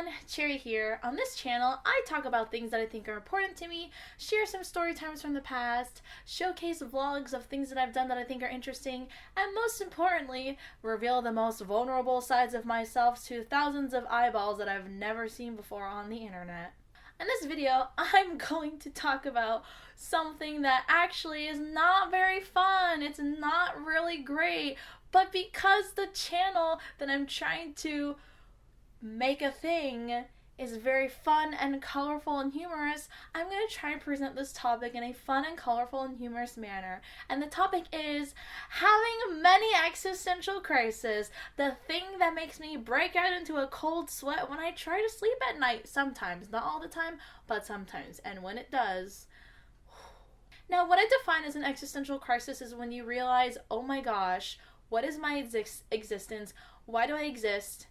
everyone, Cherry here. On this channel, I talk about things that I think are important to me, share some story times from the past, showcase vlogs of things that I've done that I think are interesting, and most importantly, reveal the most vulnerable sides of myself to thousands of eyeballs that I've never seen before on the internet. In this video, I'm going to talk about something that actually is not very fun. It's not really great, but because the channel that I'm trying to make a thing is very fun and colorful and humorous, I'm going to try and present this topic in a fun and colorful and humorous manner. And the topic is having many existential crises, the thing that makes me break out into a cold sweat when I try to sleep at night sometimes. Not all the time, but sometimes. And when it does... Now, what I define as an existential crisis is when you realize, oh my gosh, what is my existence? Why do I exist?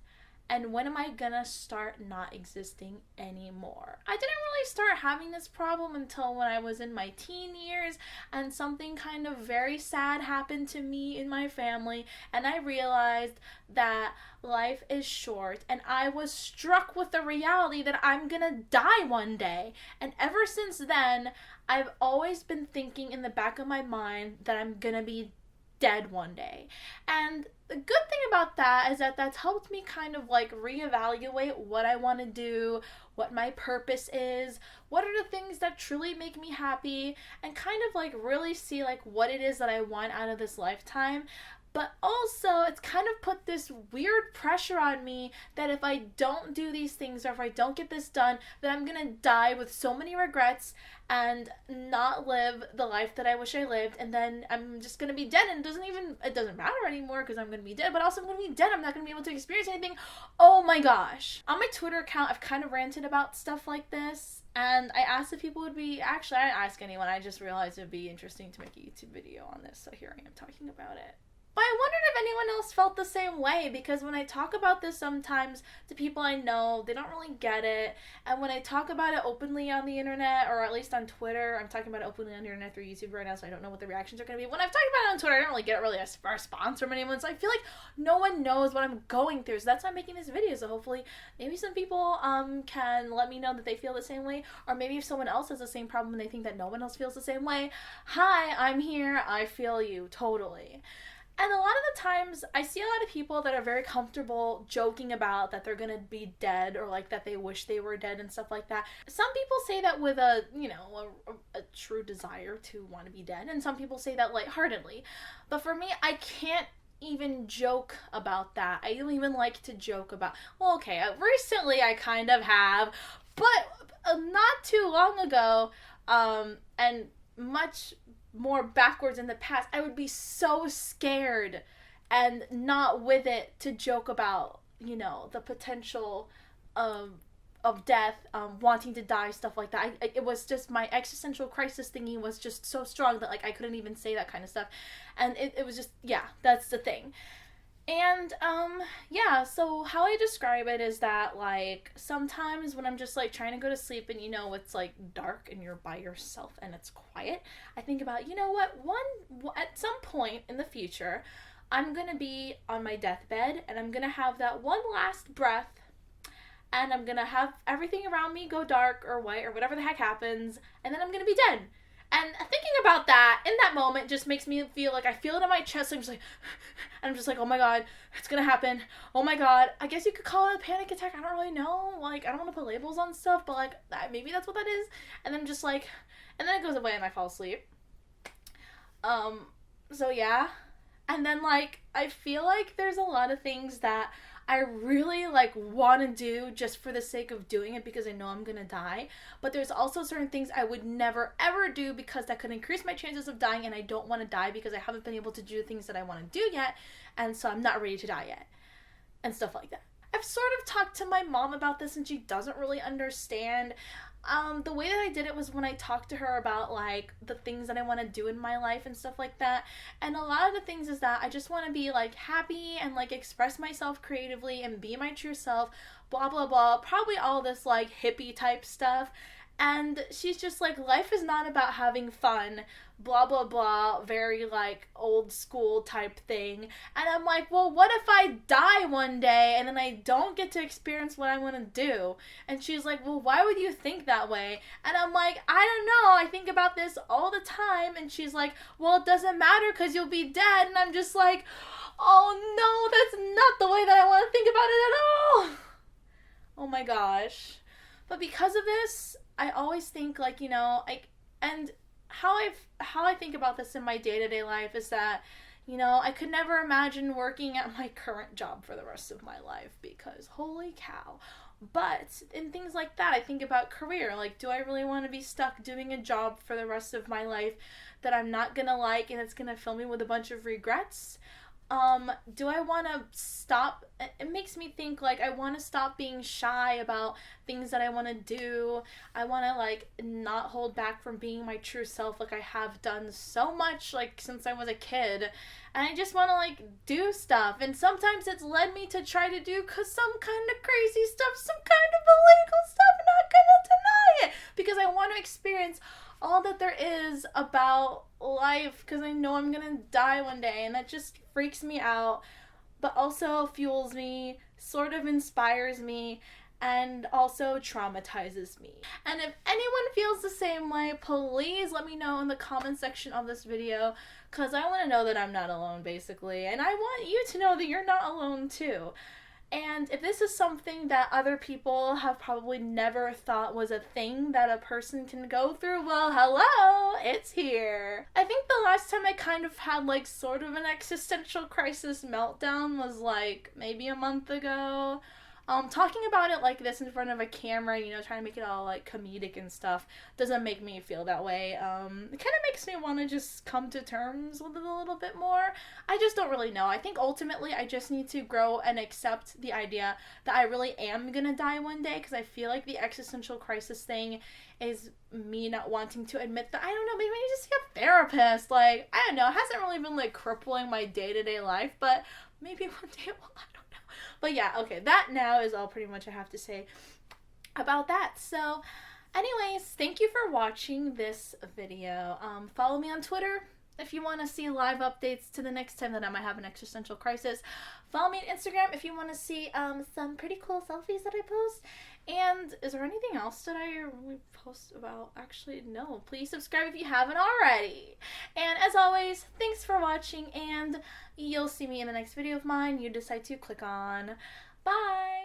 And when am I gonna start not existing anymore? I didn't really start having this problem until when I was in my teen years and something kind of very sad happened to me in my family, and I realized that life is short, and I was struck with the reality that I'm gonna die one day. And ever since then, I've always been thinking in the back of my mind that I'm gonna be dead one day. And the good thing about that is that that's helped me kind of like reevaluate what I want to do, what my purpose is, what are the things that truly make me happy, and kind of like really see like what it is that I want out of this lifetime. But also, it's kind of put this weird pressure on me that if I don't do these things or if I don't get this done, that I'm gonna die with so many regrets and not live the life that I wish I lived, and then I'm just gonna be dead, and it doesn't matter anymore because I'm gonna be dead, but also I'm gonna be dead, I'm not gonna be able to experience anything. Oh my gosh. On my Twitter account, I've kind of ranted about stuff like this, and I asked if people would be, actually I didn't ask anyone, I just realized it would be interesting to make a YouTube video on this, so here I am talking about it. But I wondered if anyone else felt the same way, because when I talk about this sometimes to people I know, they don't really get it. And when I talk about it openly on the internet, or at least on Twitter, I'm talking about it openly on the internet through YouTube right now, so I don't know what the reactions are going to be. When I've talked about it on Twitter, I don't really get really a response from anyone, so I feel like no one knows what I'm going through. So that's why I'm making this video, so hopefully maybe some people can let me know that they feel the same way, or maybe if someone else has the same problem and they think that no one else feels the same way, hi, I'm here, I feel you, totally. And a lot of the times, I see a lot of people that are very comfortable joking about that they're gonna be dead, or like that they wish they were dead and stuff like that. Some people say that with a true desire to want to be dead, and some people say that lightheartedly. But for me, I can't even joke about that. I don't even like to joke about, well, okay, recently I kind of have, but not too long ago, and much more backwards in the past, I would be so scared and not with it to joke about, the potential of death, wanting to die, stuff like that. It was just, my existential crisis thingy was just so strong that I couldn't even say that kind of stuff. And it was just, yeah, that's the thing. And, so how I describe it is that, sometimes when I'm just, trying to go to sleep and, it's, dark and you're by yourself and it's quiet, I think about, at some point in the future, I'm gonna be on my deathbed and I'm gonna have that one last breath, and I'm gonna have everything around me go dark or white or whatever the heck happens, and then I'm gonna be dead. And thinking about that in that moment just makes me feel like I feel it in my chest. I'm just like, oh my god, it's gonna happen. Oh my god. I guess you could call it a panic attack. I don't really know. I don't want to put labels on stuff, but maybe that's what that is. And then and then it goes away and I fall asleep. So yeah. And then I feel like there's a lot of things that I really want to do just for the sake of doing it because I know I'm gonna die. But there's also certain things I would never ever do because that could increase my chances of dying, and I don't want to die because I haven't been able to do the things that I want to do yet, and so I'm not ready to die yet. And stuff like that. I've sort of talked to my mom about this and she doesn't really understand. The way that I did it was when I talked to her about the things that I want to do in my life and stuff like that. And a lot of the things is that I just want to be happy and express myself creatively and be my true self, blah blah blah, probably all this hippie type stuff. And she's just like, life is not about having fun, blah, blah, blah, very like old school type thing. And I'm like, well, what if I die one day and then I don't get to experience what I want to do? And she's like, well, why would you think that way? And I'm like, I don't know. I think about this all the time. And she's like, well, it doesn't matter because you'll be dead. And I'm just like, oh no, that's not the way that I want to think about it at all. Oh my gosh. But because of this, I always think like, and how I think about this in my day-to-day life is that, I could never imagine working at my current job for the rest of my life because holy cow. But in things like that, I think about career. Like, do I really want to be stuck doing a job for the rest of my life that I'm not gonna like and it's gonna fill me with a bunch of regrets? Do I want to stop? It makes me think like I want to stop being shy about things that I want to do. I want to like not hold back from being my true self like I have done so much like since I was a kid. And I just want to like do stuff. And sometimes it's led me to try to do some kind of crazy stuff, some kind of illegal stuff. I'm not gonna deny it because I want to experience all that there is about life because I know I'm gonna die one day, and that just freaks me out, but also fuels me, sort of inspires me, and also traumatizes me. And if anyone feels the same way, please let me know in the comment section of this video because I want to know that I'm not alone, basically, and I want you to know that you're not alone too. And if this is something that other people have probably never thought was a thing that a person can go through, well, hello, it's here. I think the last time I kind of had like sort of an existential crisis meltdown was like maybe a month ago. Talking about it like this in front of a camera, trying to make it all like comedic and stuff doesn't make me feel that way. It kind of makes me want to just come to terms with it a little bit more. I just don't really know. I think ultimately I just need to grow and accept the idea that I really am gonna die one day, because I feel like the existential crisis thing is me not wanting to admit that, I don't know, maybe I need to see a therapist. Like, I don't know, it hasn't really been like crippling my day-to-day life, but maybe one day it will. I don't know. But yeah, okay, that now is all pretty much I have to say about that. So anyways, thank you for watching this video. Follow me on Twitter if you want to see live updates to the next time that I might have an existential crisis. Follow me on Instagram if you want to see some pretty cool selfies that I post. And is there anything else that I really post about? Actually, no. Please subscribe if you haven't already. And as always, thanks for watching, and you'll see me in the next video of mine you decide to click on. Bye!